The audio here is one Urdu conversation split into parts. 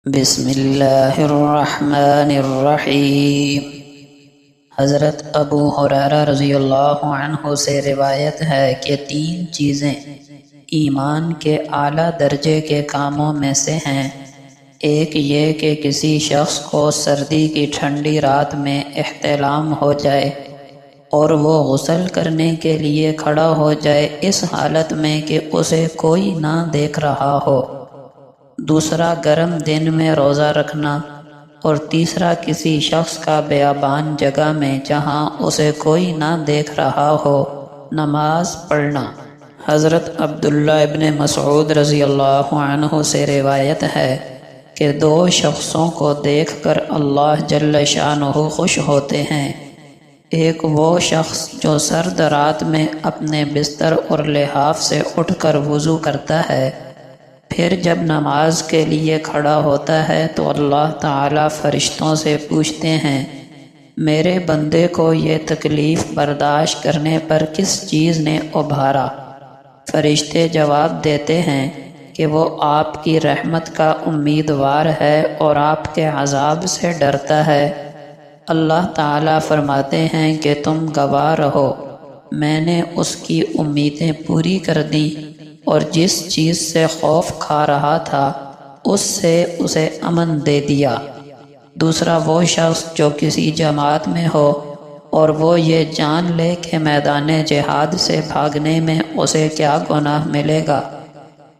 بسم اللہ الرحمن الرحیم۔ حضرت ابو ہریرہ رضی اللہ عنہ سے روایت ہے کہ 3 چیزیں ایمان کے اعلیٰ درجے کے کاموں میں سے ہیں۔ ایک یہ کہ کسی شخص کو سردی کی ٹھنڈی رات میں احتلام ہو جائے اور وہ غسل کرنے کے لیے کھڑا ہو جائے اس حالت میں کہ اسے کوئی نہ دیکھ رہا ہو۔ دوسرا گرم دن میں روزہ رکھنا، اور تیسرا کسی شخص کا بیابان جگہ میں جہاں اسے کوئی نہ دیکھ رہا ہو نماز پڑھنا۔ حضرت عبداللہ ابن مسعود رضی اللہ عنہ سے روایت ہے کہ 2 شخصوں کو دیکھ کر اللہ جل شانہ خوش ہوتے ہیں۔ ایک وہ شخص جو سرد رات میں اپنے بستر اور لحاف سے اٹھ کر وضو کرتا ہے، پھر جب نماز کے لیے کھڑا ہوتا ہے تو اللہ تعالیٰ فرشتوں سے پوچھتے ہیں، میرے بندے کو یہ تکلیف برداشت کرنے پر کس چیز نے ابھارا؟ فرشتے جواب دیتے ہیں کہ وہ آپ کی رحمت کا امیدوار ہے اور آپ کے عذاب سے ڈرتا ہے۔ اللہ تعالیٰ فرماتے ہیں کہ تم گواہ رہو، میں نے اس کی امیدیں پوری کر دیں اور جس چیز سے خوف کھا رہا تھا اس سے اسے امن دے دیا۔ دوسرا وہ شخص جو کسی جماعت میں ہو اور وہ یہ جان لے کہ میدان جہاد سے بھاگنے میں اسے کیا گناہ ملے گا،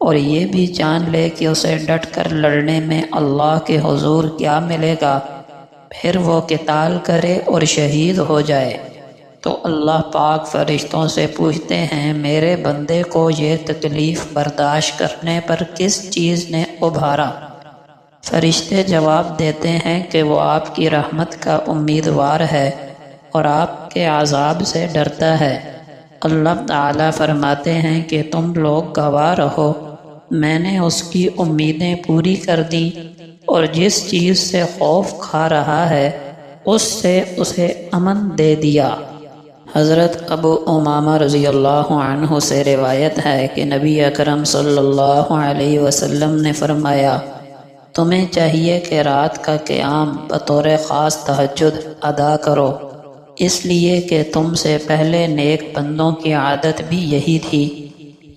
اور یہ بھی جان لے کہ اسے ڈٹ کر لڑنے میں اللہ کے حضور کیا ملے گا، پھر وہ قتال کرے اور شہید ہو جائے، تو اللہ پاک فرشتوں سے پوچھتے ہیں، میرے بندے کو یہ تکلیف برداشت کرنے پر کس چیز نے ابھارا؟ فرشتے جواب دیتے ہیں کہ وہ آپ کی رحمت کا امیدوار ہے اور آپ کے عذاب سے ڈرتا ہے۔ اللہ تعالیٰ فرماتے ہیں کہ تم لوگ گواہ رہو، میں نے اس کی امیدیں پوری کر دی اور جس چیز سے خوف کھا رہا ہے اس سے اسے امن دے دیا۔ حضرت ابو امامہ رضی اللہ عنہ سے روایت ہے کہ نبی اکرم صلی اللہ علیہ وسلم نے فرمایا، تمہیں چاہیے کہ رات کا قیام بطور خاص تہجد ادا کرو، اس لیے کہ تم سے پہلے نیک بندوں کی عادت بھی یہی تھی۔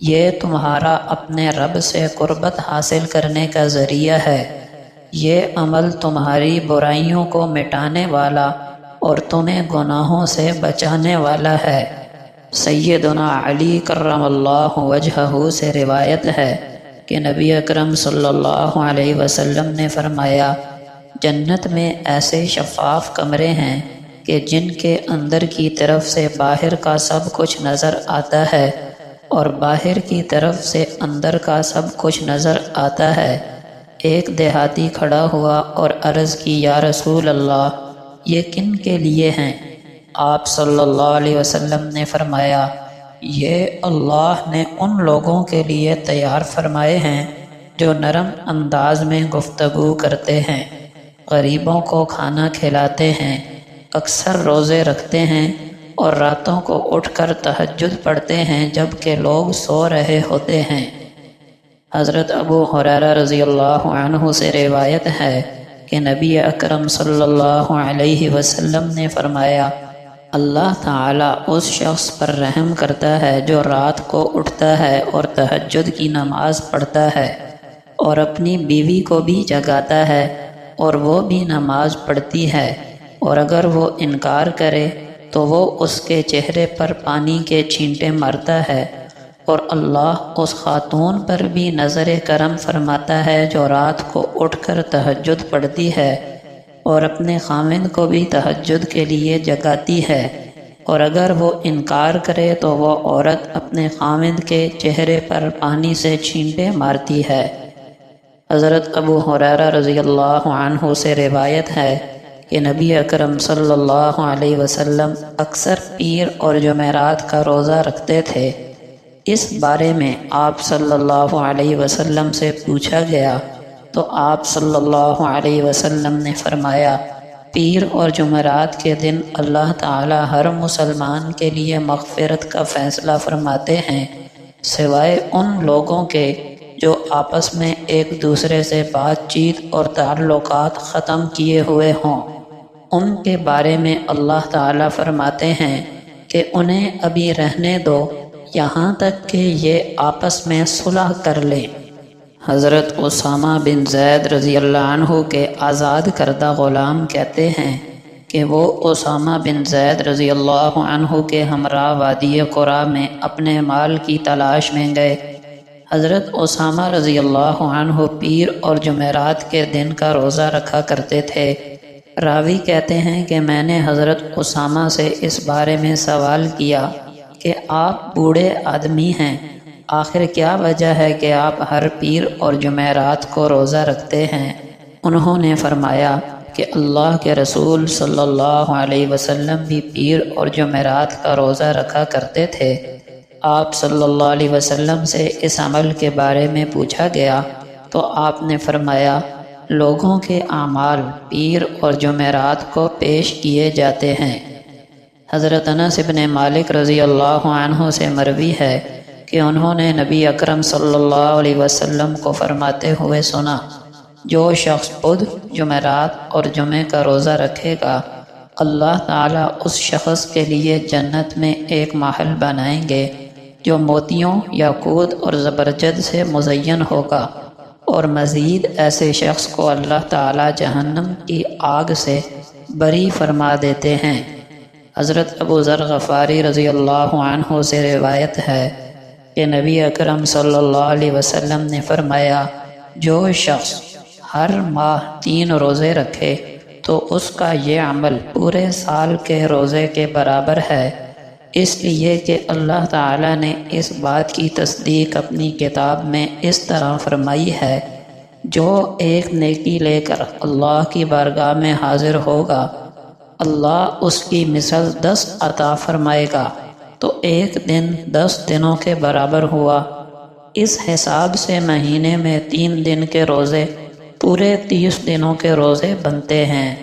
یہ تمہارا اپنے رب سے قربت حاصل کرنے کا ذریعہ ہے۔ یہ عمل تمہاری برائیوں کو مٹانے والا اور تمہیں گناہوں سے بچانے والا ہے۔ سیدنا علی کرم اللہ وجہہ سے روایت ہے کہ نبی اکرم صلی اللہ علیہ وسلم نے فرمایا، جنت میں ایسے شفاف کمرے ہیں کہ جن کے اندر کی طرف سے باہر کا سب کچھ نظر آتا ہے اور باہر کی طرف سے اندر کا سب کچھ نظر آتا ہے۔ ایک دیہاتی کھڑا ہوا اور عرض کی، یا رسول اللہ، یہ کن کے لیے ہیں؟ آپ صلی اللہ علیہ وسلم نے فرمایا، یہ اللہ نے ان لوگوں کے لیے تیار فرمائے ہیں جو نرم انداز میں گفتگو کرتے ہیں، غریبوں کو کھانا کھلاتے ہیں، اکثر روزے رکھتے ہیں اور راتوں کو اٹھ کر تہجد پڑھتے ہیں جب کہ لوگ سو رہے ہوتے ہیں۔ حضرت ابو ہریرہ رضی اللہ عنہ سے روایت ہے کہ نبی اکرم صلی اللہ علیہ وسلم نے فرمایا، اللہ تعالیٰ اس شخص پر رحم کرتا ہے جو رات کو اٹھتا ہے اور تہجد کی نماز پڑھتا ہے اور اپنی بیوی کو بھی جگاتا ہے اور وہ بھی نماز پڑھتی ہے، اور اگر وہ انکار کرے تو وہ اس کے چہرے پر پانی کے چھینٹے مارتا ہے، اور اللہ اس خاتون پر بھی نظر کرم فرماتا ہے جو رات کو اٹھ کر تہجد پڑھتی ہے اور اپنے خاوند کو بھی تہجد کے لیے جگاتی ہے، اور اگر وہ انکار کرے تو وہ عورت اپنے خاوند کے چہرے پر پانی سے چھینٹے مارتی ہے۔ حضرت ابو ہریرہ رضی اللہ عنہ سے روایت ہے کہ نبی اکرم صلی اللہ علیہ وسلم اکثر پیر اور جمعرات کا روزہ رکھتے تھے۔ اس بارے میں آپ صلی اللہ علیہ وسلم سے پوچھا گیا تو آپ صلی اللہ علیہ وسلم نے فرمایا، پیر اور جمعرات کے دن اللہ تعالی ہر مسلمان کے لیے مغفرت کا فیصلہ فرماتے ہیں، سوائے ان لوگوں کے جو آپس میں ایک دوسرے سے بات چیت اور تعلقات ختم کیے ہوئے ہوں، ان کے بارے میں اللہ تعالیٰ فرماتے ہیں کہ انہیں ابھی رہنے دو یہاں تک کہ یہ آپس میں صلح کر لیں۔ حضرت اسامہ بن زید رضی اللہ عنہ کے آزاد کردہ غلام کہتے ہیں کہ وہ اسامہ بن زید رضی اللہ عنہ کے ہمراہ وادی قرا میں اپنے مال کی تلاش میں گئے۔ حضرت اسامہ رضی اللہ عنہ پیر اور جمعرات کے دن کا روزہ رکھا کرتے تھے۔ راوی کہتے ہیں کہ میں نے حضرت اسامہ سے اس بارے میں سوال کیا کہ آپ بوڑھے آدمی ہیں، آخر کیا وجہ ہے کہ آپ ہر پیر اور جمعرات کو روزہ رکھتے ہیں؟ انہوں نے فرمایا کہ اللہ کے رسول صلی اللہ علیہ وسلم بھی پیر اور جمعرات کا روزہ رکھا کرتے تھے۔ آپ صلی اللہ علیہ وسلم سے اس عمل کے بارے میں پوچھا گیا تو آپ نے فرمایا لوگوں کے اعمال پیر اور جمعرات کو پیش کیے جاتے ہیں۔ حضرت انس بن مالک رضی اللہ عنہ سے مروی ہے کہ انہوں نے نبی اکرم صلی اللہ علیہ وسلم کو فرماتے ہوئے سنا، جو شخص بدھ، جمعرات اور جمعے کا روزہ رکھے گا، اللہ تعالیٰ اس شخص کے لیے جنت میں ایک محل بنائیں گے جو موتیوں، یاقوت اور زبرجد سے مزین ہوگا، اور مزید ایسے شخص کو اللہ تعالیٰ جہنم کی آگ سے بری فرما دیتے ہیں۔ حضرت ابو ذر غفاری رضی اللہ عنہ سے روایت ہے کہ نبی اکرم صلی اللہ علیہ وسلم نے فرمایا جو شخص ہر ماہ 3 روزے رکھے تو اس کا یہ عمل پورے سال کے روزے کے برابر ہے، اس لیے کہ اللہ تعالیٰ نے اس بات کی تصدیق اپنی کتاب میں اس طرح فرمائی ہے، جو ایک نیکی لے کر اللہ کی بارگاہ میں حاضر ہوگا، اللہ اس کی مثل 10 عطا فرمائے گا، تو ایک دن 10 دنوں کے برابر ہوا۔ اس حساب سے مہینے میں 3 دن کے روزے پورے 30 دنوں کے روزے بنتے ہیں۔